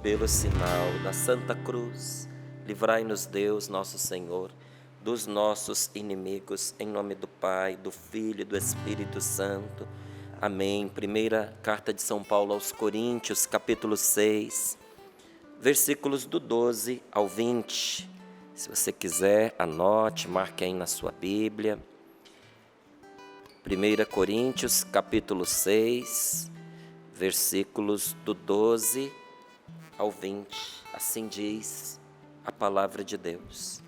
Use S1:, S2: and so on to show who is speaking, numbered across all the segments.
S1: pelo sinal da Santa Cruz, livrai-nos Deus, nosso Senhor, dos nossos inimigos, em nome do Pai, do Filho e do Espírito Santo. Amém. Primeira carta de São Paulo aos Coríntios, capítulo 6, versículos do 12 ao 20. Se você quiser, anote, marque aí na sua Bíblia. 1 Coríntios, capítulo 6, versículos do 12 ao 20. Assim diz a palavra de Deus.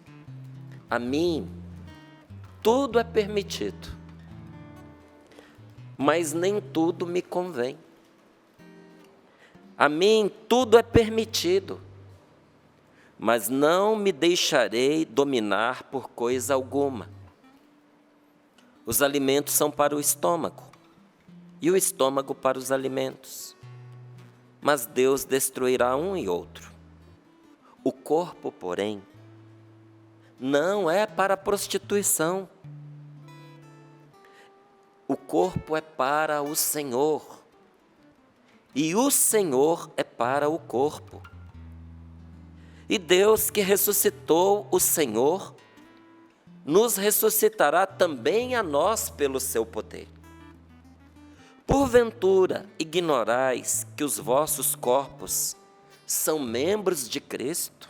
S1: A mim, tudo é permitido, mas nem tudo me convém. A mim, tudo é permitido, mas não me deixarei dominar por coisa alguma. Os alimentos são para o estômago, e o estômago para os alimentos. Mas Deus destruirá um e outro. O corpo, porém, não é para a prostituição. O corpo é para o Senhor, e o Senhor é para o corpo. E Deus que ressuscitou o Senhor, nos ressuscitará também a nós pelo seu poder. Porventura, ignorais que os vossos corpos são membros de Cristo?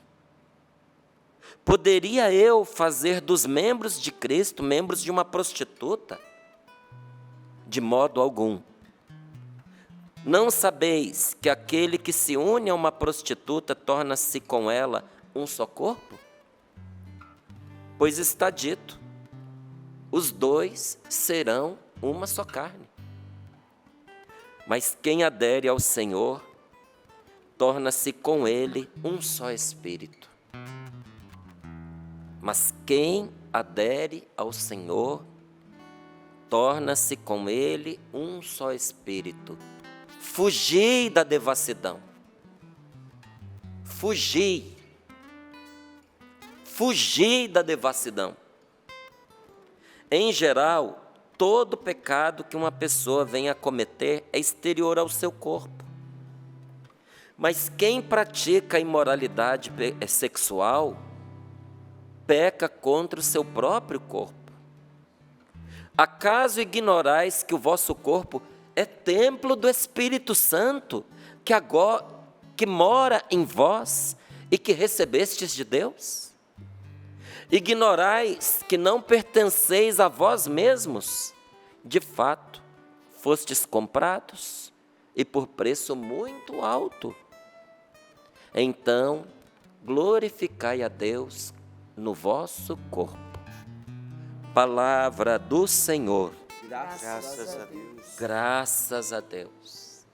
S1: Poderia eu fazer dos membros de Cristo membros de uma prostituta? De modo algum. Não sabeis que aquele que se une a uma prostituta torna-se com ela um só corpo? Pois está dito, os dois serão uma só carne. Mas quem adere ao Senhor, torna-se com Ele um só espírito. Mas quem adere ao Senhor, torna-se com Ele um só espírito. Fugi da devassidão. Fugi da devassidão. Em geral, todo pecado que uma pessoa venha a cometer é exterior ao seu corpo. Mas quem pratica a imoralidade sexual, peca contra o seu próprio corpo. Acaso ignorais que o vosso corpo é templo do Espírito Santo, que mora em vós e que recebestes de Deus? Ignorais que não pertenceis a vós mesmos? De fato, fostes comprados e por preço muito alto. Então, glorificai a Deus no vosso corpo. Palavra do Senhor.
S2: Graças a Deus.
S1: Graças a Deus.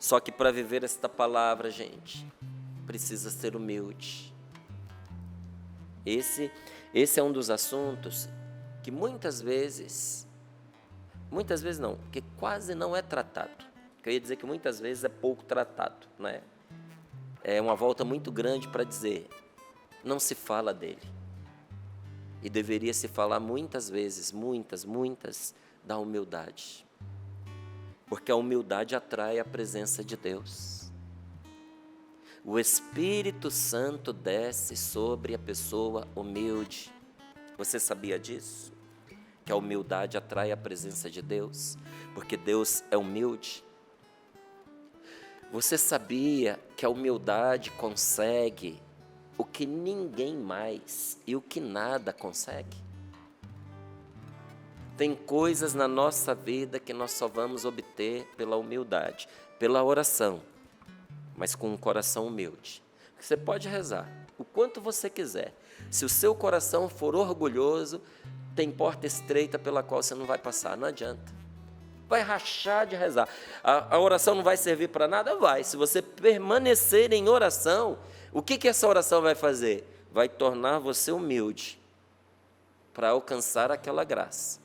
S1: Só que para viver esta palavra, gente, precisa ser humilde. Esse é um dos assuntos que muitas vezes não, que quase não é tratado. Eu ia dizer que muitas vezes é pouco tratado, né? É uma volta muito grande para dizer, não se fala dele. E deveria se falar muitas vezes, muitas, da humildade. Porque a humildade atrai a presença de Deus. O Espírito Santo desce sobre a pessoa humilde. Você sabia disso? Que a humildade atrai a presença de Deus? Porque Deus é humilde. Você sabia que a humildade consegue o que ninguém mais e o que nada consegue? Tem coisas na nossa vida que nós só vamos obter pela humildade, pela oração, mas com um coração humilde. Você pode rezar o quanto você quiser. Se o seu coração for orgulhoso, tem porta estreita pela qual você não vai passar, não adianta. Vai rachar de rezar. A oração não vai servir para nada? Vai. Se você permanecer em oração, o que essa oração vai fazer? Vai tornar você humilde para alcançar aquela graça.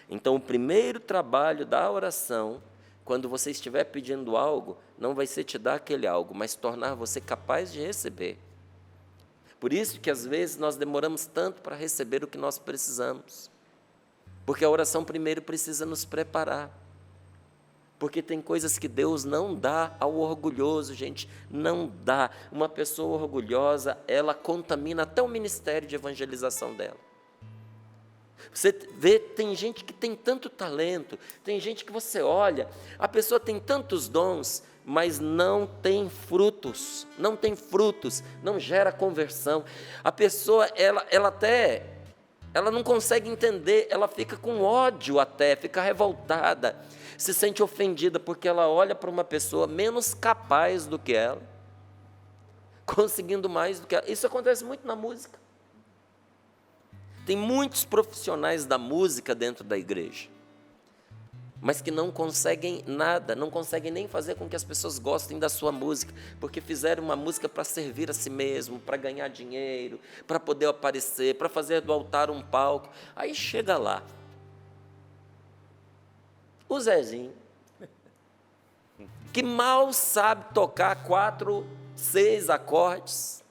S1: Então, o primeiro trabalho da oração, quando você estiver pedindo algo, não vai ser te dar aquele algo, mas tornar você capaz de receber. Por isso que, às vezes, nós demoramos tanto para receber o que nós precisamos. Porque a oração primeiro precisa nos preparar. Porque tem coisas que Deus não dá ao orgulhoso, gente, não dá. Uma pessoa orgulhosa, ela contamina até o ministério de evangelização dela. Você vê, tem gente que tem tanto talento, tem gente que você olha, a pessoa tem tantos dons, mas não tem frutos, não gera conversão. A pessoa, ela não consegue entender, ela fica com ódio até, fica revoltada, se sente ofendida, porque ela olha para uma pessoa menos capaz do que ela, conseguindo mais do que ela. Isso acontece muito na música. Tem muitos profissionais da música dentro da igreja, mas que não conseguem nada, não conseguem nem fazer com que as pessoas gostem da sua música, porque fizeram uma música para servir a si mesmo, para ganhar dinheiro, para poder aparecer, para fazer do altar um palco. Aí chega lá, o Zezinho, que mal sabe tocar 4, 6 acordes,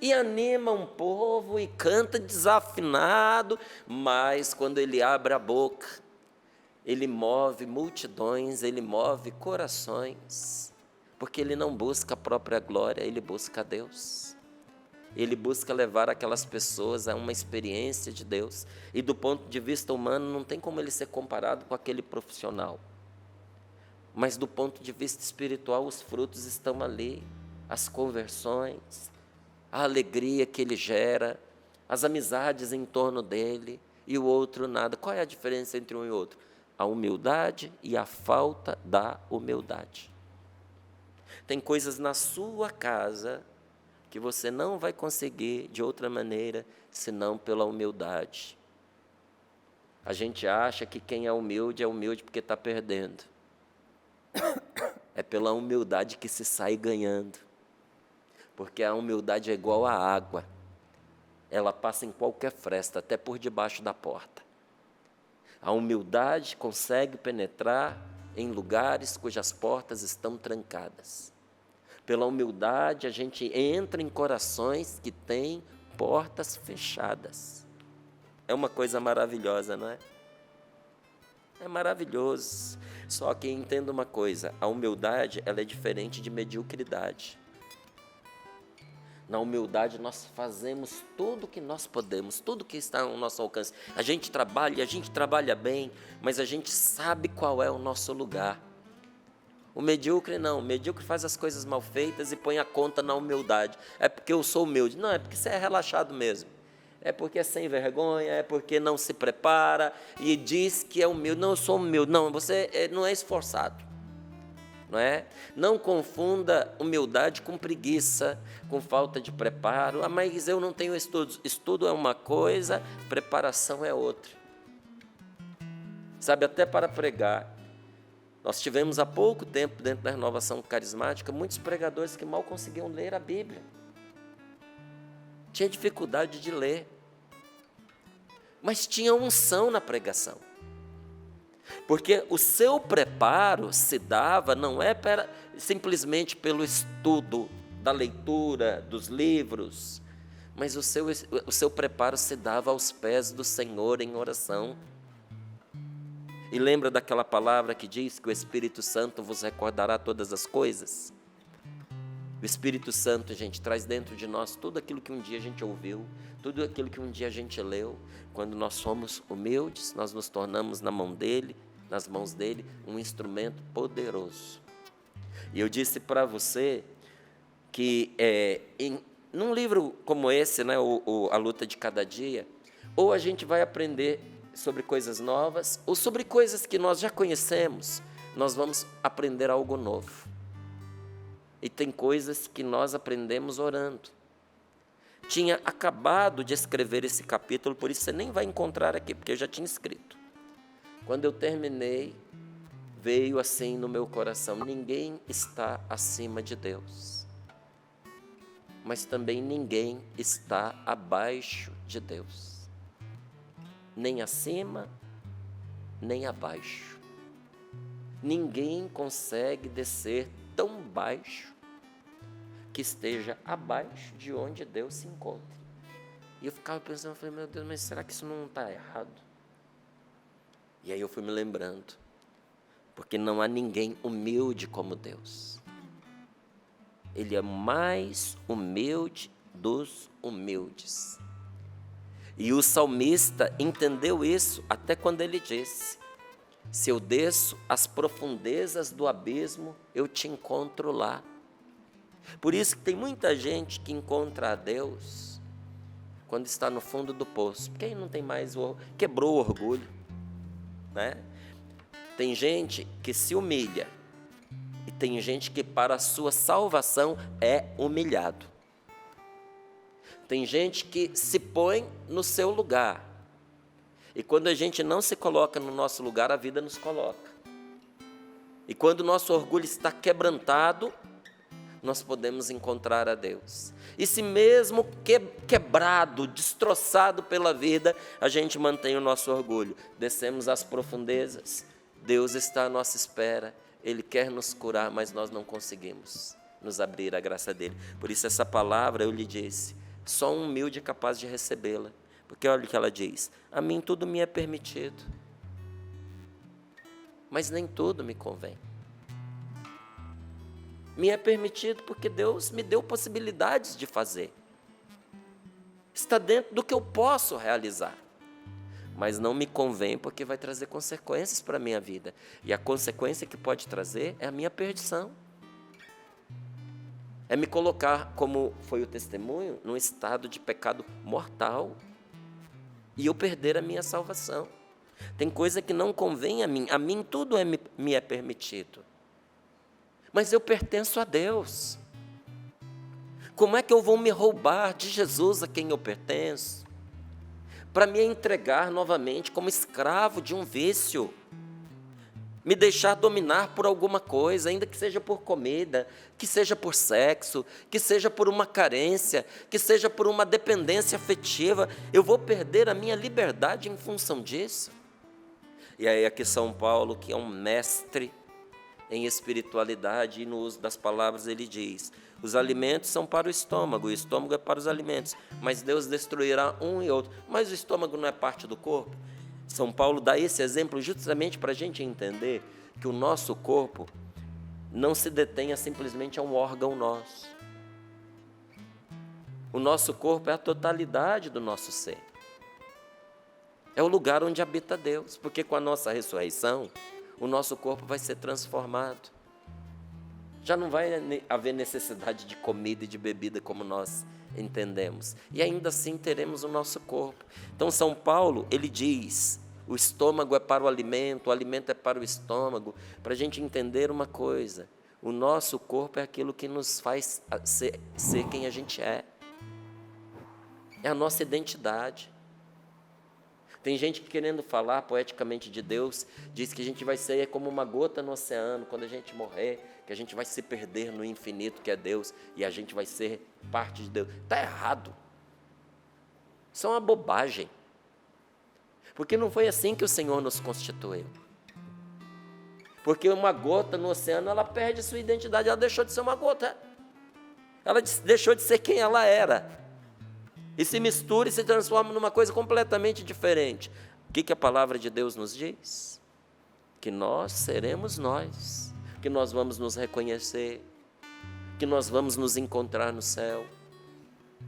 S1: e anima um povo e canta desafinado, mas quando ele abre a boca, ele move multidões, ele move corações, porque ele não busca a própria glória, ele busca a Deus. Ele busca levar aquelas pessoas a uma experiência de Deus. E do ponto de vista humano, não tem como ele ser comparado com aquele profissional. Mas do ponto de vista espiritual, os frutos estão ali, as conversões, a alegria que ele gera, as amizades em torno dele, e o outro nada. Qual é a diferença entre um e outro? A humildade e a falta da humildade. Tem coisas na sua casa que você não vai conseguir de outra maneira, senão pela humildade. A gente acha que quem é humilde porque está perdendo. É pela humildade que se sai ganhando. Porque a humildade é igual à água. Ela passa em qualquer fresta, até por debaixo da porta. A humildade consegue penetrar em lugares cujas portas estão trancadas. Pela humildade, a gente entra em corações que têm portas fechadas. É uma coisa maravilhosa, não é? É maravilhoso. Só que entenda uma coisa, a humildade, ela é diferente de mediocridade. Na humildade, nós fazemos tudo o que nós podemos, tudo que está ao nosso alcance. A gente trabalha bem, mas a gente sabe qual é o nosso lugar. O medíocre não, o medíocre faz as coisas mal feitas e põe a conta na humildade. É porque eu sou humilde. Não, é porque você é relaxado mesmo. É porque é sem vergonha, é porque não se prepara e diz que é humilde. Não, eu sou humilde. Não, você não é esforçado. Não é? Não confunda humildade com preguiça, com falta de preparo. Ah, mas eu não tenho estudos. Estudo é uma coisa, preparação é outra. Sabe, até para pregar. Nós tivemos há pouco tempo, dentro da renovação carismática, muitos pregadores que mal conseguiam ler a Bíblia. Tinha dificuldade de ler. Mas tinha unção na pregação. Porque o seu preparo se dava, não é simplesmente pelo estudo da leitura, dos livros, mas o seu preparo se dava aos pés do Senhor em oração. E lembra daquela palavra que diz que o Espírito Santo vos recordará todas as coisas? O Espírito Santo, gente, traz dentro de nós tudo aquilo que um dia a gente ouviu, tudo aquilo que um dia a gente leu. Quando nós somos humildes, nós nos tornamos nas mãos dele, um instrumento poderoso. E eu disse para você que num livro como esse, né, A Luta de Cada Dia, ou a gente vai aprender sobre coisas novas, ou sobre coisas que nós já conhecemos, nós vamos aprender algo novo. E tem coisas que nós aprendemos orando. Tinha acabado de escrever esse capítulo, por isso você nem vai encontrar aqui, porque eu já tinha escrito. Quando eu terminei, veio assim no meu coração: ninguém está acima de Deus, mas também ninguém está abaixo de Deus, nem acima, nem abaixo. Ninguém consegue descer tão baixo que esteja abaixo de onde Deus se encontra. E eu ficava pensando, falei, meu Deus, mas será que isso não está errado? E aí eu fui me lembrando, Porque não há ninguém humilde como Deus. Ele é mais humilde dos humildes. E o salmista entendeu isso até quando ele disse: se eu desço às profundezas do abismo, eu te encontro lá. Por isso que tem muita gente que encontra a Deus quando está no fundo do poço, porque aí não tem mais, quebrou o orgulho, né? Tem gente que se humilha, e tem gente que para a sua salvação é humilhado. Tem gente que se põe no seu lugar, e quando a gente não se coloca no nosso lugar, a vida nos coloca. E quando o nosso orgulho está quebrantado, nós podemos encontrar a Deus. E se mesmo quebrado, destroçado pela vida, a gente mantém o nosso orgulho, descemos às profundezas, Deus está à nossa espera, Ele quer nos curar, mas nós não conseguimos nos abrir à graça dEle. Por isso essa palavra eu lhe disse, só um humilde é capaz de recebê-la. Porque olha o que ela diz: a mim tudo me é permitido, mas nem tudo me convém. Me é permitido porque Deus me deu possibilidades de fazer. Está dentro do que eu posso realizar. Mas não me convém porque vai trazer consequências para a minha vida. E a consequência que pode trazer é a minha perdição. É me colocar, como foi o testemunho, num estado de pecado mortal. E eu perder a minha salvação. Tem coisa que não convém a mim tudo me é permitido. Mas eu pertenço a Deus. Como é que eu vou me roubar de Jesus a quem eu pertenço? Para me entregar novamente como escravo de um vício. Me deixar dominar por alguma coisa, ainda que seja por comida, que seja por sexo, que seja por uma carência, que seja por uma dependência afetiva. Eu vou perder a minha liberdade em função disso? E aí aqui São Paulo, que é um mestre em espiritualidade e no uso das palavras, ele diz: os alimentos são para o estômago é para os alimentos, mas Deus destruirá um e outro. Mas o estômago não é parte do corpo? São Paulo dá esse exemplo justamente para a gente entender que o nosso corpo não se detenha simplesmente a um órgão nosso. O nosso corpo é a totalidade do nosso ser. É o lugar onde habita Deus, porque com a nossa ressurreição, o nosso corpo vai ser transformado. Já não vai haver necessidade de comida e de bebida como nós entendemos. E ainda assim teremos o nosso corpo. Então São Paulo, ele diz, o estômago é para o alimento é para o estômago, para a gente entender uma coisa: o nosso corpo é aquilo que nos faz ser quem a gente é. É a nossa identidade. Tem gente que, querendo falar poeticamente de Deus, diz que a gente vai ser como uma gota no oceano quando a gente morrer, que a gente vai se perder no infinito que é Deus e a gente vai ser parte de Deus. Está errado. Isso é uma bobagem. Porque não foi assim que o Senhor nos constituiu. Porque uma gota no oceano, ela perde sua identidade, ela deixou de ser uma gota. Ela deixou de ser quem ela era. E se mistura e se transforma numa coisa completamente diferente. O que a palavra de Deus nos diz? Que nós seremos nós, que nós vamos nos reconhecer, que nós vamos nos encontrar no céu,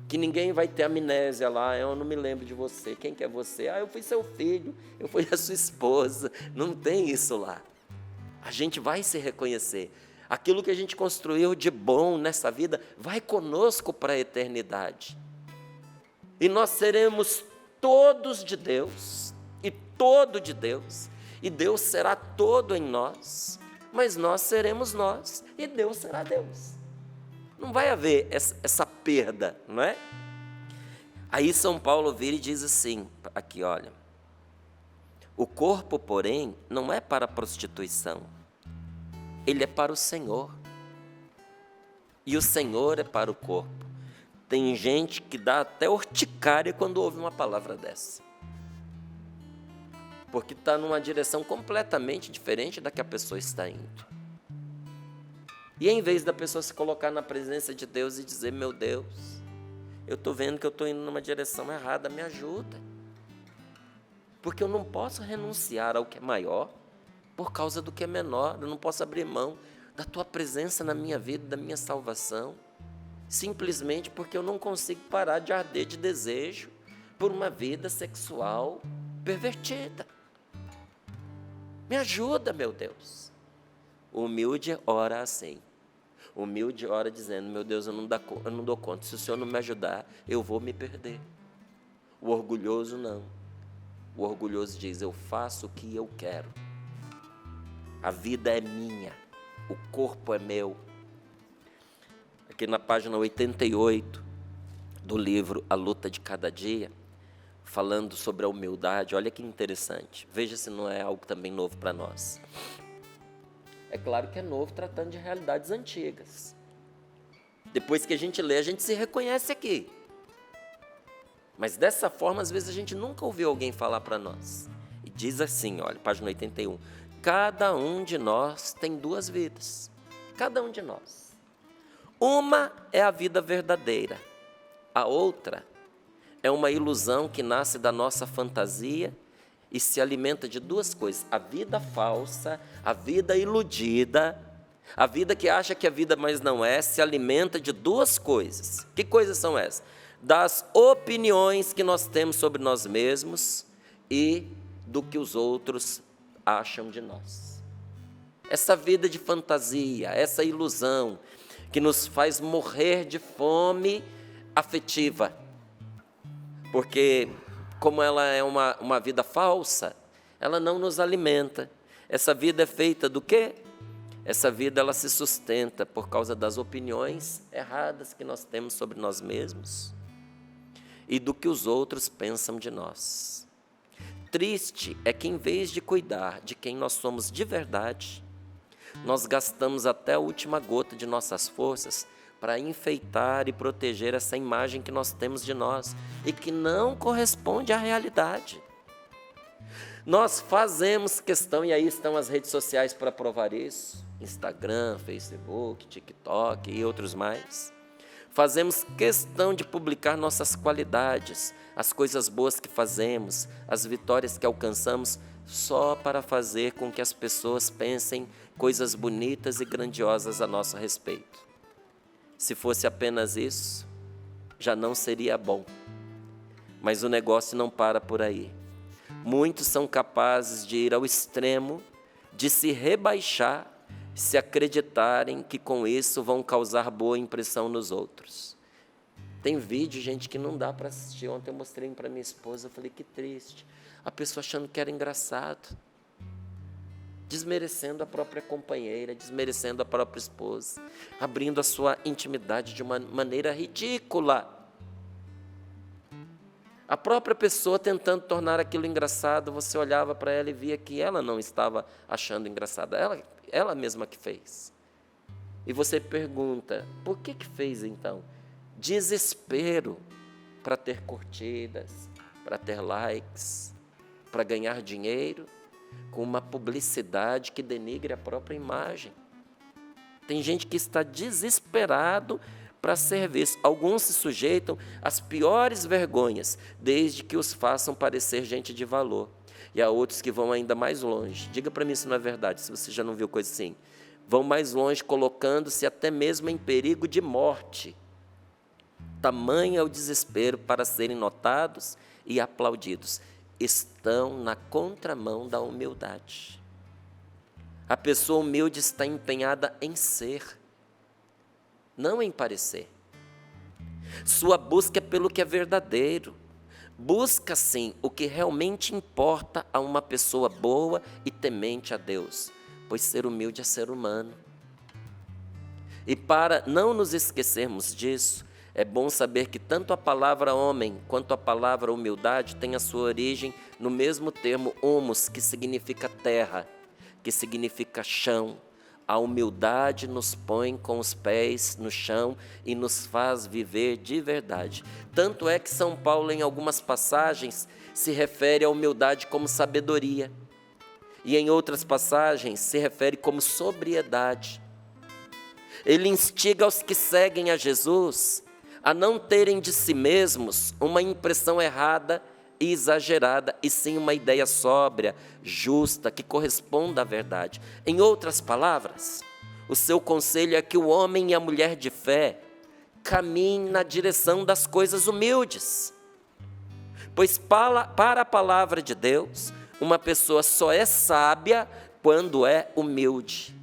S1: que ninguém vai ter amnésia lá: eu não me lembro de você, quem que é você? Eu fui seu filho, eu fui a sua esposa. Não tem isso lá. A gente vai se reconhecer. Aquilo que a gente construiu de bom nessa vida vai conosco para a eternidade. E nós seremos todos de Deus, e todo de Deus, e Deus será todo em nós, mas nós seremos nós, e Deus será Deus. Não vai haver essa perda, não é? Aí São Paulo vira e diz assim, aqui olha: o corpo, porém, não é para a prostituição, ele é para o Senhor, e o Senhor é para o corpo. Tem gente que dá até urticária quando ouve uma palavra dessa. Porque está numa direção completamente diferente da que a pessoa está indo. E em vez da pessoa se colocar na presença de Deus e dizer: meu Deus, eu estou vendo que eu estou indo numa direção errada, me ajuda. Porque eu não posso renunciar ao que é maior. por causa do que é menor. Eu não posso abrir mão da tua presença na minha vida, da minha salvação, simplesmente porque eu não consigo parar de arder de desejo por uma vida sexual pervertida. Me ajuda, meu Deus. O humilde ora assim. O humilde ora dizendo: meu Deus, eu não dou conta. Se o Senhor não me ajudar, eu vou me perder. O orgulhoso não. O orgulhoso diz: eu faço o que eu quero. A vida é minha. O corpo é meu. Aqui na página 88 do livro A Luta de Cada Dia, falando sobre a humildade, olha que interessante. Veja se não é algo também novo para nós. É claro que é novo, tratando de realidades antigas. Depois que a gente lê, a gente se reconhece aqui. Mas dessa forma, às vezes a gente nunca ouviu alguém falar para nós. E diz assim, olha, página 81. Cada um de nós tem duas vidas. Cada um de nós. Uma é a vida verdadeira. A outra é uma ilusão que nasce da nossa fantasia e se alimenta de duas coisas: a vida falsa, a vida iludida, a vida que acha que é vida, mas não é, se alimenta de duas coisas. Que coisas são essas? Das opiniões que nós temos sobre nós mesmos e do que os outros acham de nós. Essa vida de fantasia, essa ilusão que nos faz morrer de fome afetiva, porque como ela é uma vida falsa, ela não nos alimenta. Essa vida é feita do quê? Essa vida ela se sustenta por causa das opiniões erradas que nós temos sobre nós mesmos e do que os outros pensam de nós. Triste é que, em vez de cuidar de quem nós somos de verdade, nós gastamos até a última gota de nossas forças para enfeitar e proteger essa imagem que nós temos de nós e que não corresponde à realidade. Nós fazemos questão, e aí estão as redes sociais para provar isso, Instagram, Facebook, TikTok e outros mais. Fazemos questão de publicar nossas qualidades, as coisas boas que fazemos, as vitórias que alcançamos, só para fazer com que as pessoas pensem coisas bonitas e grandiosas a nosso respeito. Se fosse apenas isso, já não seria bom. Mas o negócio não para por aí. Muitos são capazes de ir ao extremo de se rebaixar se acreditarem que com isso vão causar boa impressão nos outros. Tem vídeo, gente, que não dá para assistir. Ontem eu mostrei para minha esposa, eu falei, que triste. A pessoa achando que era engraçado, desmerecendo a própria companheira, desmerecendo a própria esposa, abrindo a sua intimidade de uma maneira ridícula. A própria pessoa tentando tornar aquilo engraçado, você olhava para ela e via que ela não estava achando engraçado, ela mesma que fez. E você pergunta, por que fez então? Desespero para ter curtidas, para ter likes, para ganhar dinheiro, com uma publicidade que denigre a própria imagem. Tem gente que está desesperado para ser visto. Alguns se sujeitam às piores vergonhas, desde que os façam parecer gente de valor. E há outros que vão ainda mais longe. Diga para mim se não é verdade, se você já não viu coisa assim. Vão mais longe, colocando-se até mesmo em perigo de morte. Tamanho é o desespero para serem notados e aplaudidos. Estão na contramão da humildade. A pessoa humilde está empenhada em ser, não em parecer. Sua busca é pelo que é verdadeiro. Busca, sim, o que realmente importa a uma pessoa boa e temente a Deus, pois ser humilde é ser humano. E para não nos esquecermos disso, é bom saber que tanto a palavra homem quanto a palavra humildade têm a sua origem no mesmo termo humus, que significa terra, que significa chão. A humildade nos põe com os pés no chão e nos faz viver de verdade. Tanto é que São Paulo, em algumas passagens, se refere à humildade como sabedoria. E em outras passagens se refere como sobriedade. Ele instiga os que seguem a Jesus a não terem de si mesmos uma impressão errada exagerada, e sim uma ideia sóbria, justa, que corresponda à verdade. Em outras palavras, o seu conselho é que o homem e a mulher de fé caminhem na direção das coisas humildes. Pois para a palavra de Deus, uma pessoa só é sábia quando é humilde.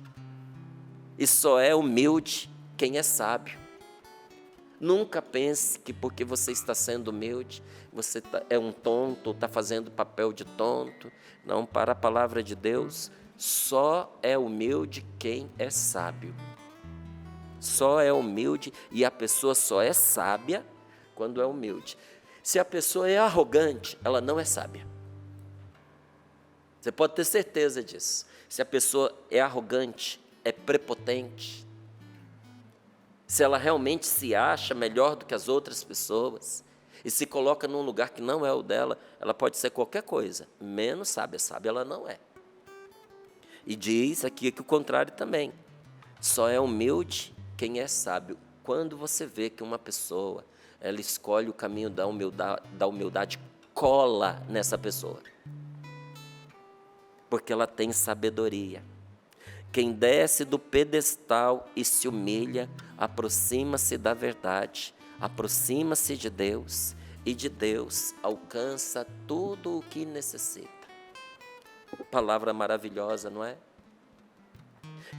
S1: E só é humilde quem é sábio. Nunca pense que porque você está sendo humilde, você é um tonto, está fazendo papel de tonto. Não, para a palavra de Deus, só é humilde quem é sábio. Só é humilde, e a pessoa só é sábia quando é humilde. Se a pessoa é arrogante, ela não é sábia. Você pode ter certeza disso. Se a pessoa é arrogante, é prepotente, se ela realmente se acha melhor do que as outras pessoas e se coloca num lugar que não é o dela, ela pode ser qualquer coisa, menos sábia. Sábia ela não é. E diz aqui que o contrário também. Só é humilde quem é sábio. Quando você vê que uma pessoa, ela escolhe o caminho da humildade, cola nessa pessoa. Porque ela tem sabedoria. Quem desce do pedestal e se humilha, aproxima-se da verdade, aproxima-se de Deus, e de Deus alcança tudo o que necessita. Palavra maravilhosa, não é?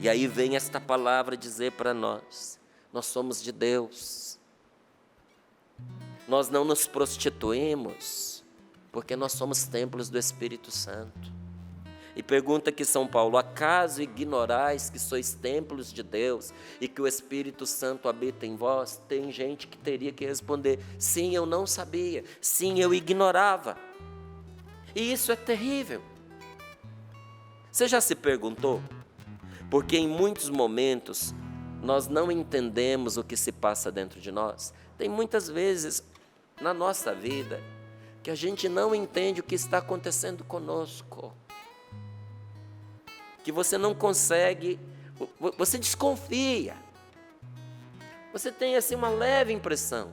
S1: E aí vem esta palavra dizer para nós: nós somos de Deus. Nós não nos prostituímos, porque nós somos templos do Espírito Santo. E pergunta aqui São Paulo: acaso ignorais que sois templos de Deus e que o Espírito Santo habita em vós? Tem gente que teria que responder: sim, eu não sabia, sim, eu ignorava. E isso é terrível. Você já se perguntou? Porque em muitos momentos nós não entendemos o que se passa dentro de nós. Tem muitas vezes na nossa vida que a gente não entende o que está acontecendo conosco. Que você não consegue, você desconfia. Você tem assim uma leve impressão.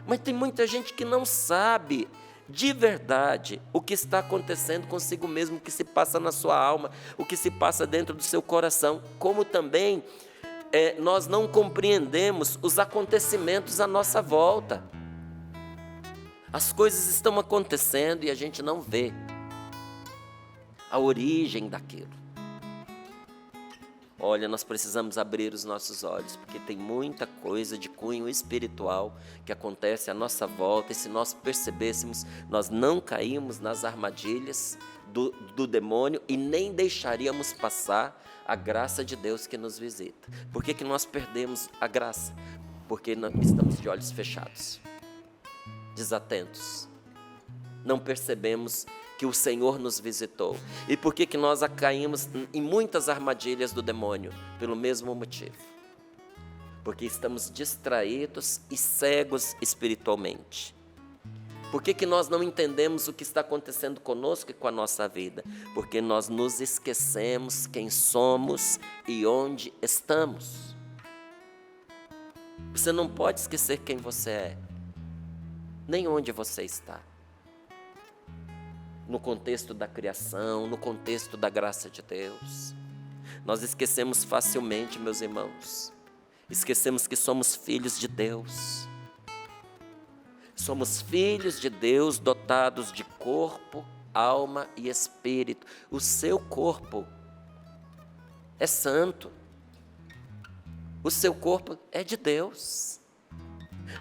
S1: Mas tem muita gente que não sabe de verdade o que está acontecendo consigo mesmo, o que se passa na sua alma, o que se passa dentro do seu coração. Como também nós não compreendemos os acontecimentos à nossa volta. As coisas estão acontecendo e a gente não vê a origem daquilo. Olha, nós precisamos abrir os nossos olhos, porque tem muita coisa de cunho espiritual que acontece à nossa volta, e se nós percebêssemos, nós não caímos nas armadilhas do demônio e nem deixaríamos passar a graça de Deus que nos visita. Por que nós perdemos a graça? Porque nós estamos de olhos fechados, desatentos, não percebemos que o Senhor nos visitou. E por que nós caímos em muitas armadilhas do demônio? Pelo mesmo motivo. Porque estamos distraídos e cegos espiritualmente. Por que nós não entendemos o que está acontecendo conosco e com a nossa vida? Porque nós nos esquecemos quem somos e onde estamos. Você não pode esquecer quem você é, nem onde você está. No contexto da criação, no contexto da graça de Deus. Nós esquecemos facilmente, meus irmãos. Esquecemos que somos filhos de Deus. Somos filhos de Deus dotados de corpo, alma e espírito. O seu corpo é santo. O seu corpo é de Deus.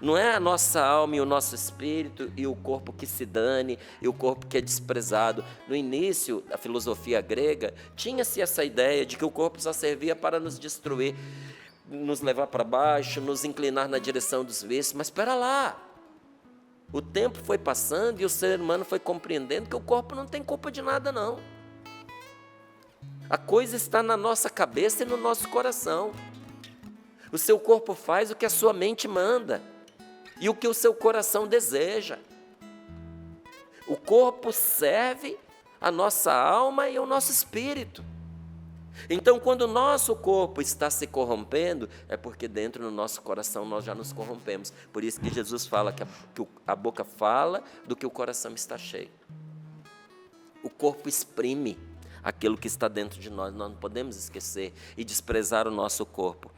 S1: Não é a nossa alma e o nosso espírito e o corpo que se dane e o corpo que é desprezado. No início da filosofia grega, tinha-se essa ideia de que o corpo só servia para nos destruir, nos levar para baixo, nos inclinar na direção dos vícios. Mas espera lá, o tempo foi passando e o ser humano foi compreendendo que o corpo não tem culpa de nada, não. A coisa está na nossa cabeça e no nosso coração. O seu corpo faz o que a sua mente manda e o que o seu coração deseja. O corpo serve a nossa alma e o nosso espírito. Então, quando o nosso corpo está se corrompendo, é porque dentro do nosso coração nós já nos corrompemos. Por isso que Jesus fala que a boca fala do que o coração está cheio. O corpo exprime aquilo que está dentro de nós. Nós não podemos esquecer e desprezar o nosso corpo.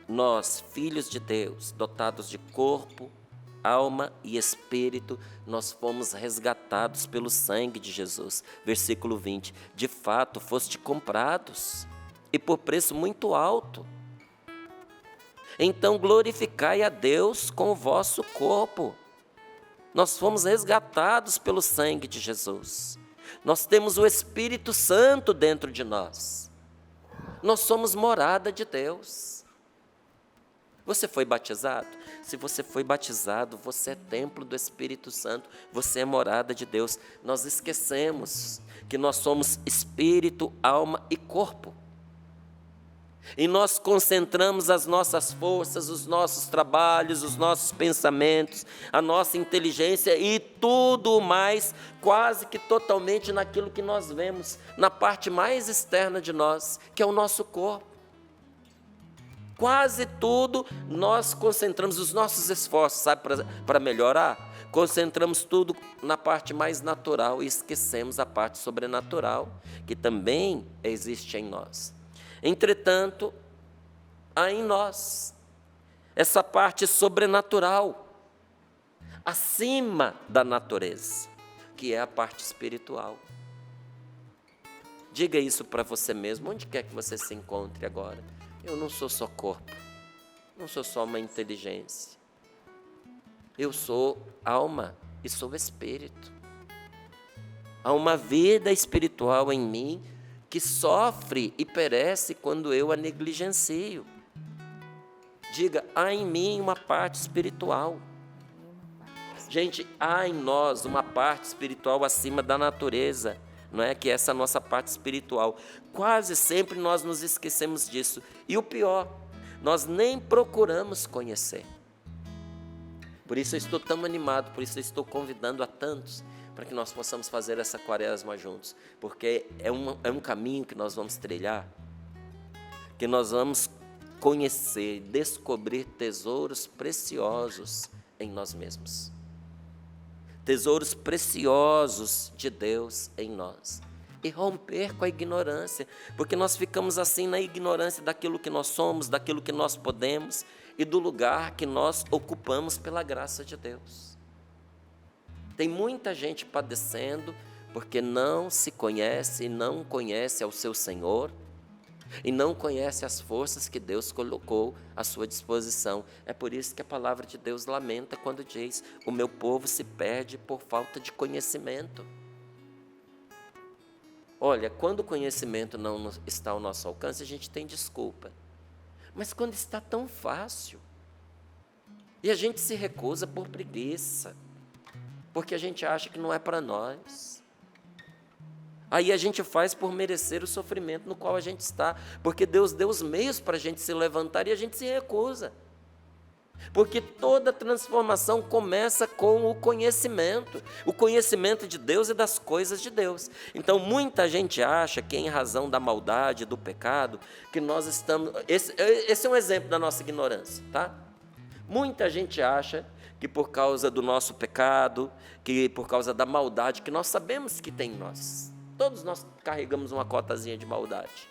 S1: Nós, filhos de Deus, dotados de corpo, alma e espírito, nós fomos resgatados pelo sangue de Jesus. Versículo 20. De fato, foste comprados, e por preço muito alto. Então glorificai a Deus com o vosso corpo. Nós fomos resgatados pelo sangue de Jesus. Nós temos o Espírito Santo dentro de nós. Nós somos morada de Deus. Você foi batizado? Se você foi batizado, você é templo do Espírito Santo, você é morada de Deus. Nós esquecemos que nós somos espírito, alma e corpo. E nós concentramos as nossas forças, os nossos trabalhos, os nossos pensamentos, a nossa inteligência e tudo mais, quase que totalmente naquilo que nós vemos, na parte mais externa de nós, que é o nosso corpo. Quase tudo nós concentramos os nossos esforços, sabe, para melhorar? Concentramos tudo na parte mais natural e esquecemos a parte sobrenatural, que também existe em nós. Entretanto, há em nós essa parte sobrenatural, acima da natureza, que é a parte espiritual. Diga isso para você mesmo, onde quer que você se encontre agora. Eu não sou só corpo, não sou só uma inteligência. Eu sou alma e sou espírito. Há uma vida espiritual em mim que sofre e perece quando eu a negligencio. Diga, há em mim uma parte espiritual. Gente, há em nós uma parte espiritual acima da natureza, não é? Que essa nossa parte espiritual. Quase sempre nós nos esquecemos disso. E o pior, nós nem procuramos conhecer. Por isso eu estou tão animado, por isso eu estou convidando a tantos para que nós possamos fazer essa quaresma juntos, porque é um caminho que nós vamos trilhar, que nós vamos conhecer, descobrir tesouros preciosos em nós mesmos, tesouros preciosos de Deus em nós, e romper com a ignorância, porque nós ficamos assim na ignorância daquilo que nós somos, daquilo que nós podemos e do lugar que nós ocupamos pela graça de Deus. Tem muita gente padecendo porque não se conhece e não conhece ao seu Senhor e não conhece as forças que Deus colocou à sua disposição. É por isso que a palavra de Deus lamenta quando diz: o meu povo se perde por falta de conhecimento. Olha, quando o conhecimento não está ao nosso alcance, a gente tem desculpa. Mas quando está tão fácil, e a gente se recusa por preguiça, porque a gente acha que não é para nós. Aí a gente faz por merecer o sofrimento no qual a gente está, porque Deus deu os meios para a gente se levantar e a gente se recusa. Porque toda transformação começa com o conhecimento de Deus e das coisas de Deus. Então muita gente acha que em razão da maldade, do pecado, que nós estamos... Esse é um exemplo da nossa ignorância, tá? Muita gente acha que por causa do nosso pecado, que por causa da maldade, que nós sabemos que tem em nós. Todos nós carregamos uma cotazinha de maldade.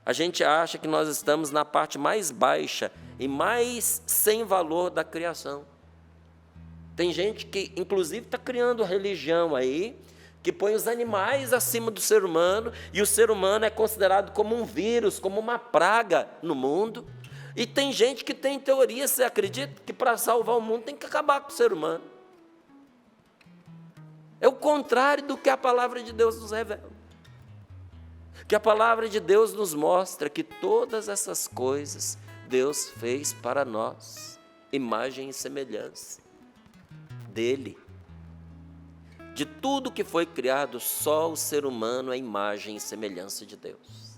S1: A gente acha que nós estamos na parte mais baixa e mais sem valor da criação. Tem gente que, inclusive, está criando religião aí, que põe os animais acima do ser humano, e o ser humano é considerado como um vírus, como uma praga no mundo. E tem gente que tem teoria, você acredita, que para salvar o mundo tem que acabar com o ser humano. É o contrário do que a palavra de Deus nos revela. Que a palavra de Deus nos mostra que todas essas coisas Deus fez para nós, imagem e semelhança dele. De tudo que foi criado, só o ser humano é imagem e semelhança de Deus.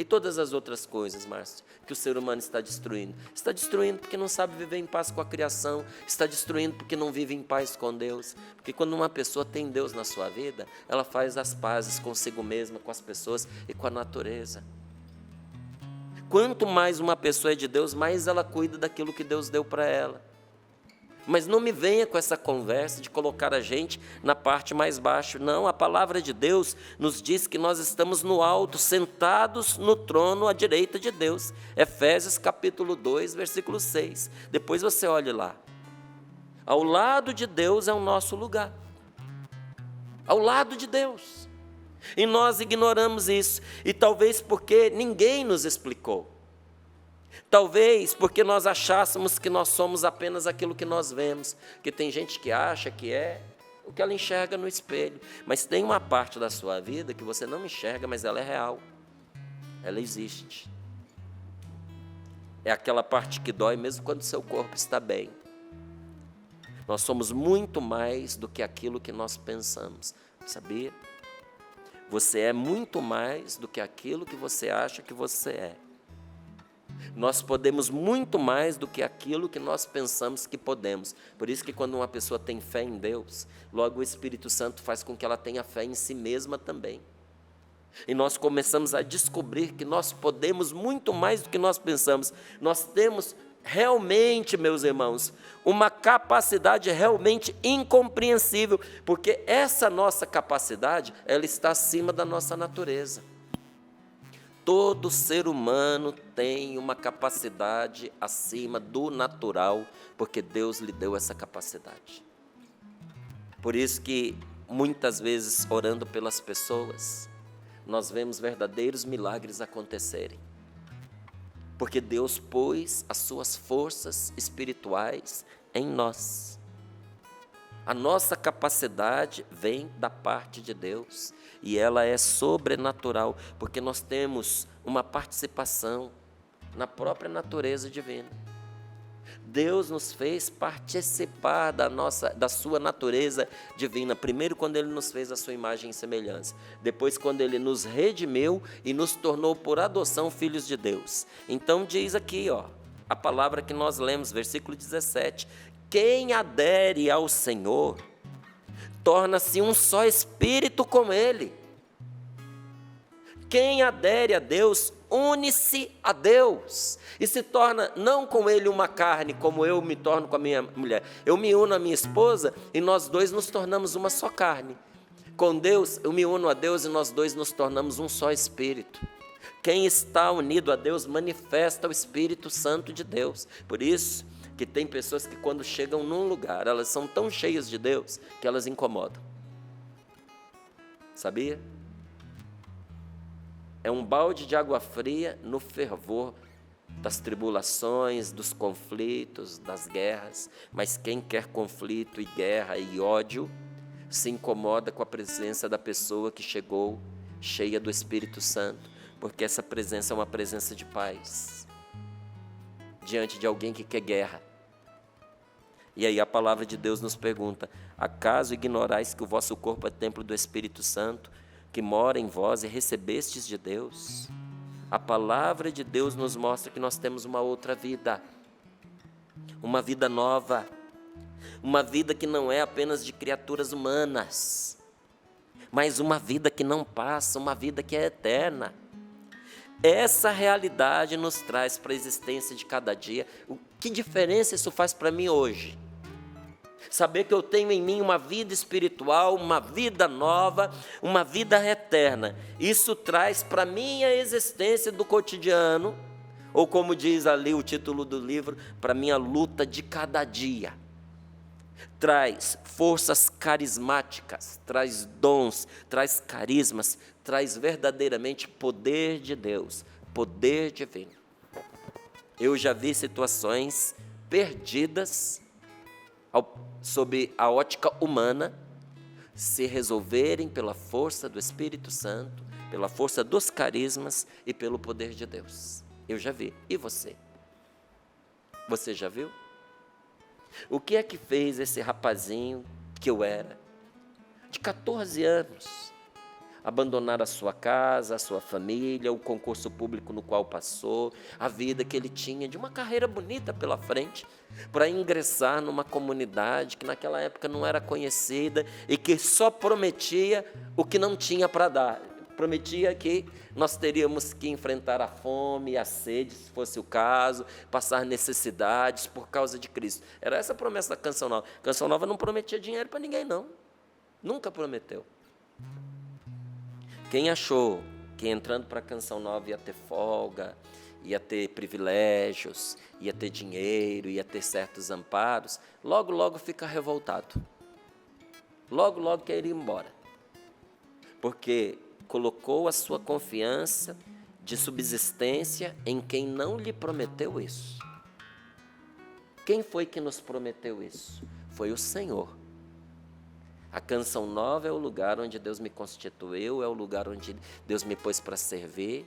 S1: E todas as outras coisas, Márcio, que o ser humano está destruindo? Está destruindo porque não sabe viver em paz com a criação, está destruindo porque não vive em paz com Deus. Porque quando uma pessoa tem Deus na sua vida, ela faz as pazes consigo mesma, com as pessoas e com a natureza. Quanto mais uma pessoa é de Deus, mais ela cuida daquilo que Deus deu para ela. Mas não me venha com essa conversa de colocar a gente na parte mais baixa. Não, a palavra de Deus nos diz que nós estamos no alto, sentados no trono à direita de Deus. Efésios capítulo 2, versículo 6. Depois você olhe lá. Ao lado de Deus é o nosso lugar. Ao lado de Deus. E nós ignoramos isso. E talvez porque ninguém nos explicou. Talvez porque nós achássemos que nós somos apenas aquilo que nós vemos, que tem gente que acha que é o que ela enxerga no espelho, mas tem uma parte da sua vida que você não enxerga, mas ela é real, ela existe. É aquela parte que dói mesmo quando o seu corpo está bem. Nós somos muito mais do que aquilo que nós pensamos, sabia? Você é muito mais do que aquilo que você acha que você é. Nós podemos muito mais do que aquilo que nós pensamos que podemos. Por isso que quando uma pessoa tem fé em Deus, logo o Espírito Santo faz com que ela tenha fé em si mesma também. E nós começamos a descobrir que nós podemos muito mais do que nós pensamos. Nós temos realmente, meus irmãos, uma capacidade realmente incompreensível, porque essa nossa capacidade, ela está acima da nossa natureza. Todo ser humano tem uma capacidade acima do natural, porque Deus lhe deu essa capacidade. Por isso que, muitas vezes, orando pelas pessoas, nós vemos verdadeiros milagres acontecerem. Porque Deus pôs as suas forças espirituais em nós. A nossa capacidade vem da parte de Deus e ela é sobrenatural, porque nós temos uma participação na própria natureza divina. Deus nos fez participar da sua natureza divina, primeiro quando Ele nos fez a sua imagem e semelhança, depois quando Ele nos redimiu e nos tornou por adoção filhos de Deus. Então diz aqui, a palavra que nós lemos, versículo 17, quem adere ao Senhor, torna-se um só espírito com Ele. Quem adere a Deus, une-se a Deus. E se torna, não com Ele uma carne, como eu me torno com a minha mulher. Eu me uno à minha esposa e nós dois nos tornamos uma só carne. Com Deus, eu me uno a Deus e nós dois nos tornamos um só espírito. Quem está unido a Deus manifesta o Espírito Santo de Deus. Por isso que tem pessoas que quando chegam num lugar, elas são tão cheias de Deus que elas incomodam. Sabia? É um balde de água fria no fervor das tribulações, dos conflitos, das guerras. Mas quem quer conflito e guerra e ódio, se incomoda com a presença da pessoa que chegou cheia do Espírito Santo, porque essa presença é uma presença de paz, diante de alguém que quer guerra. E aí a palavra de Deus nos pergunta, acaso ignorais que o vosso corpo é templo do Espírito Santo, que mora em vós e recebestes de Deus? A palavra de Deus nos mostra que nós temos uma outra vida, uma vida nova, uma vida que não é apenas de criaturas humanas, mas uma vida que não passa, uma vida que é eterna. Essa realidade nos traz para a existência de cada dia. Que diferença isso faz para mim hoje? Saber que eu tenho em mim uma vida espiritual, uma vida nova, uma vida eterna. Isso traz para mim a existência do cotidiano, ou como diz ali o título do livro, para mim a luta de cada dia. Traz forças carismáticas, traz dons, traz carismas, traz verdadeiramente poder de Deus, poder divino. Eu já vi situações perdidas sob a ótica humana se resolverem pela força do Espírito Santo, pela força dos carismas e pelo poder de Deus. Eu já vi. E você? Você já viu? O que é que fez esse rapazinho que eu era, de 14 anos, abandonar a sua casa, a sua família, o concurso público no qual passou, a vida que ele tinha de uma carreira bonita pela frente, para ingressar numa comunidade que naquela época não era conhecida e que só prometia o que não tinha para dar. Prometia que nós teríamos que enfrentar a fome e a sede, se fosse o caso, passar necessidades por causa de Cristo. Era essa a promessa da Canção Nova. A Canção Nova não prometia dinheiro para ninguém, não. Nunca prometeu. Quem achou que entrando para a Canção Nova ia ter folga, ia ter privilégios, ia ter dinheiro, ia ter certos amparos, logo, logo fica revoltado. Logo, logo quer ir embora. Porque colocou a sua confiança de subsistência em quem não lhe prometeu isso. Quem foi que nos prometeu isso? Foi o Senhor. A Canção Nova é o lugar onde Deus me constituiu, é o lugar onde Deus me pôs para servir,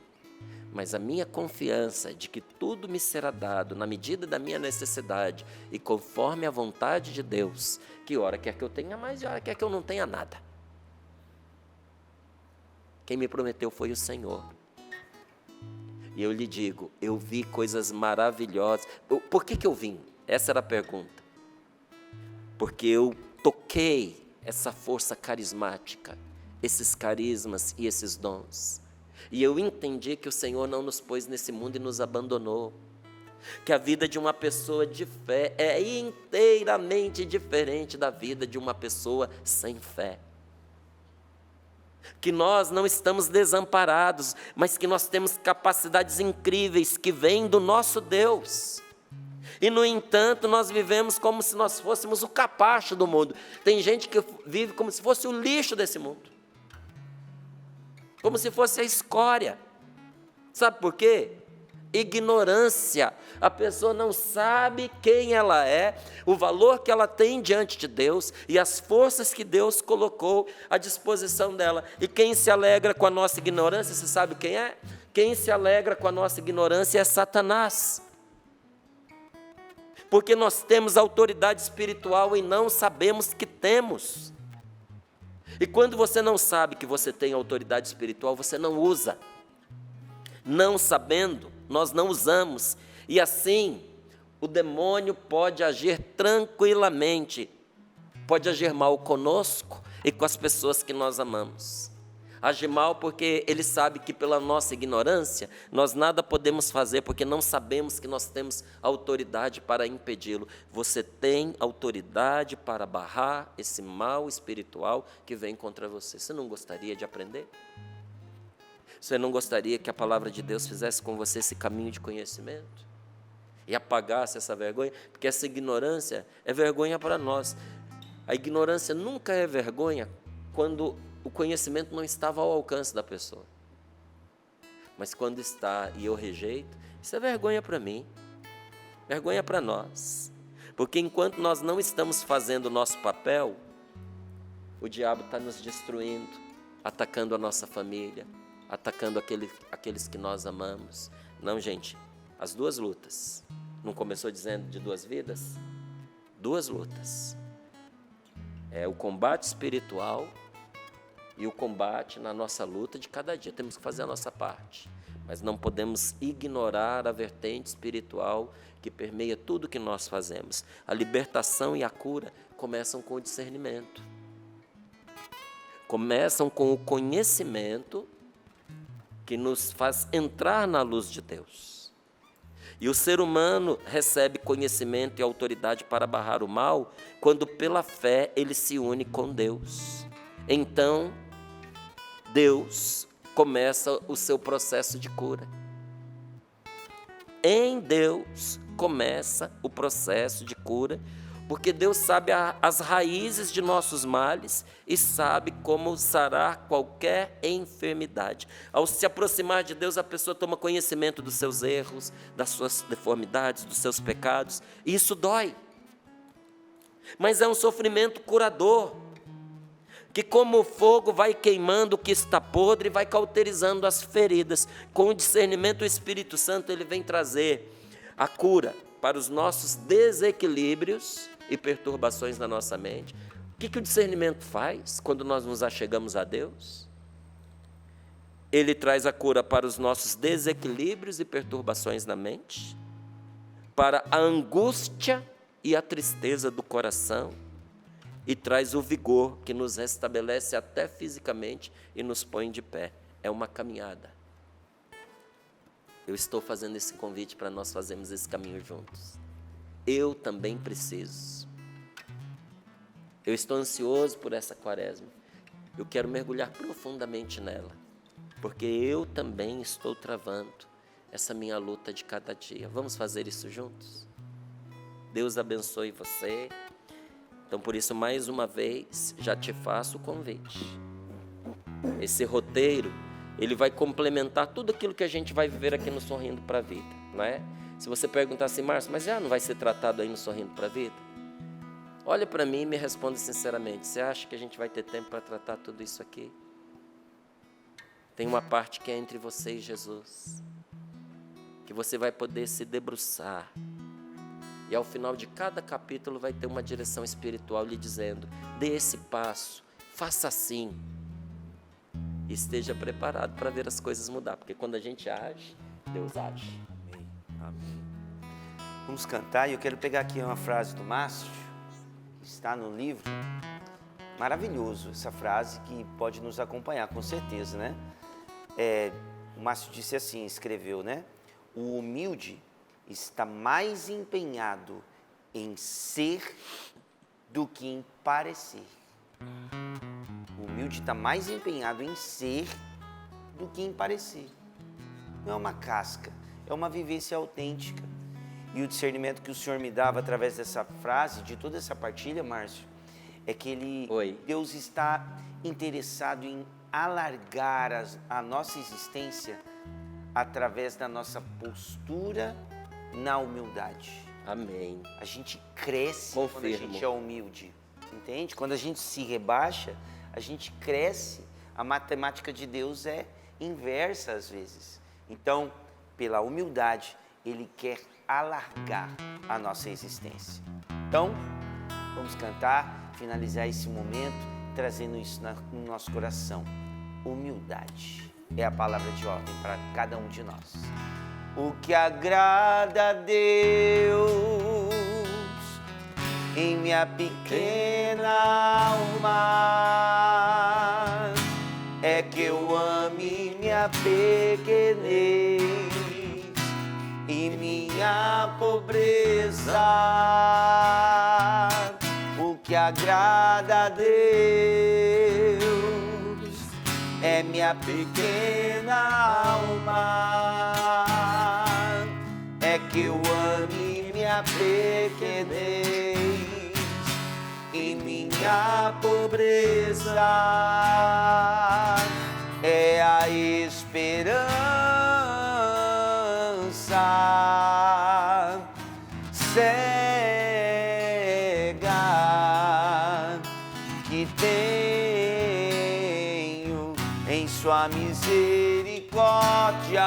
S1: mas a minha confiança de que tudo me será dado na medida da minha necessidade e conforme a vontade de Deus, que hora quer que eu tenha mais e hora quer que eu não tenha nada. Quem me prometeu foi o Senhor. E eu lhe digo, eu vi coisas maravilhosas. Por que eu vim? Essa era a pergunta. Porque eu toquei essa força carismática, esses carismas e esses dons. E eu entendi que o Senhor não nos pôs nesse mundo e nos abandonou. Que a vida de uma pessoa de fé é inteiramente diferente da vida de uma pessoa sem fé. Que nós não estamos desamparados, mas que nós temos capacidades incríveis que vêm do nosso Deus. E, no entanto, nós vivemos como se nós fôssemos o capacho do mundo. Tem gente que vive como se fosse o lixo desse mundo. Como se fosse a escória. Sabe por quê? Ignorância. A pessoa não sabe quem ela é, o valor que ela tem diante de Deus e as forças que Deus colocou à disposição dela. E quem se alegra com a nossa ignorância, você sabe quem é? Quem se alegra com a nossa ignorância é Satanás. Porque nós temos autoridade espiritual e não sabemos que temos. E quando você não sabe que você tem autoridade espiritual, você não usa. Não sabendo, nós não usamos. E assim, o demônio pode agir tranquilamente. Pode agir mal conosco e com as pessoas que nós amamos. Age mal porque ele sabe que pela nossa ignorância, nós nada podemos fazer, porque não sabemos que nós temos autoridade para impedi-lo. Você tem autoridade para barrar esse mal espiritual que vem contra você. Você não gostaria de aprender? Você não gostaria que a palavra de Deus fizesse com você esse caminho de conhecimento? E apagasse essa vergonha? Porque essa ignorância é vergonha para nós. A ignorância nunca é vergonha quando o conhecimento não estava ao alcance da pessoa. Mas quando está e eu rejeito, isso é vergonha para mim, vergonha para nós. Porque enquanto nós não estamos fazendo o nosso papel, o diabo está nos destruindo, atacando a nossa família, atacando aqueles que nós amamos. Não, gente, as duas lutas. Não começou dizendo de duas vidas? Duas lutas. É o combate espiritual e o combate na nossa luta de cada dia. Temos que fazer a nossa parte, mas não podemos ignorar a vertente espiritual que permeia tudo que nós fazemos. A libertação e a cura começam com o discernimento. Começam com o conhecimento que nos faz entrar na luz de Deus. E o ser humano recebe conhecimento e autoridade para barrar o mal quando pela fé ele se une com Deus. Então, Deus começa o seu processo de cura. Em Deus começa o processo de cura, porque Deus sabe as raízes de nossos males e sabe como sarar qualquer enfermidade. Ao se aproximar de Deus, a pessoa toma conhecimento dos seus erros, das suas deformidades, dos seus pecados, e isso dói. Mas é um sofrimento curador, que como o fogo vai queimando o que está podre e vai cauterizando as feridas. Com o discernimento, o Espírito Santo ele vem trazer a cura para os nossos desequilíbrios e perturbações na nossa mente. O que o discernimento faz quando nós nos achegamos a Deus? Ele traz a cura para os nossos desequilíbrios e perturbações na mente, para a angústia e a tristeza do coração, e traz o vigor que nos restabelece até fisicamente e nos põe de pé. É uma caminhada. Eu estou fazendo esse convite para nós fazermos esse caminho juntos. Eu também preciso. Eu estou ansioso por essa quaresma. Eu quero mergulhar profundamente nela, porque eu também estou travando essa minha luta de cada dia. Vamos fazer isso juntos? Deus abençoe você. Então, por isso, mais uma vez, já te faço o convite. Esse roteiro, ele vai complementar tudo aquilo que a gente vai viver aqui no Sorrindo para a Vida, não é? Se você perguntar assim, Márcio, mas já não vai ser tratado aí no Sorrindo para a Vida? Olha para mim e me responda sinceramente, você acha que a gente vai ter tempo para tratar tudo isso aqui? Tem uma parte que é entre você e Jesus, que você vai poder se debruçar, e ao final de cada capítulo vai ter uma direção espiritual lhe dizendo, dê esse passo, faça assim, e esteja preparado para ver as coisas mudar, porque quando a gente age, Deus age.
S2: Amém. Amém. Vamos cantar, e eu quero pegar aqui uma frase do Márcio, que está no livro, maravilhoso essa frase, que pode nos acompanhar, com certeza, né? O Márcio disse assim, escreveu, né? O humilde está mais empenhado em ser do que em parecer. O humilde está mais empenhado em ser do que em parecer. Não é uma casca, é uma vivência autêntica. E o discernimento que o Senhor me dava através dessa frase, de toda essa partilha, Márcio, é que Deus está interessado em alargar a nossa existência através da nossa postura na humildade.
S1: Amém.
S2: A gente cresce
S1: Confirmo.
S2: quando a gente é humilde, entende? Quando a gente se rebaixa, a gente cresce. A matemática de Deus é inversa às vezes. Então, pela humildade, Ele quer alargar a nossa existência. Então, vamos cantar, finalizar esse momento, trazendo isso no nosso coração. Humildade é a palavra de ordem para cada um de nós. O que agrada a Deus em minha pequena alma é que eu ame minha pequenez e minha pobreza. O que agrada a Deus é minha pequena alma, é que eu ame minha pequenez e minha pobreza. É a esperança cega que tenho em sua misericórdia.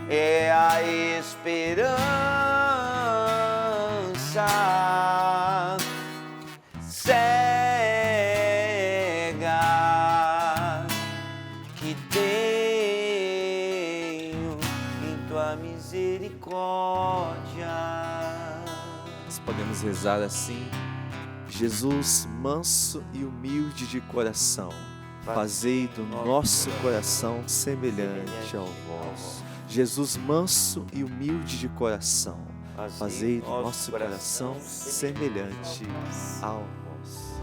S2: É a esperança cega que tenho em tua misericórdia.
S3: Nós podemos rezar assim: Jesus, manso e humilde de coração, fazei do nosso coração semelhante ao vosso. Jesus, manso e humilde de coração, fazei do nosso coração semelhante ao vosso.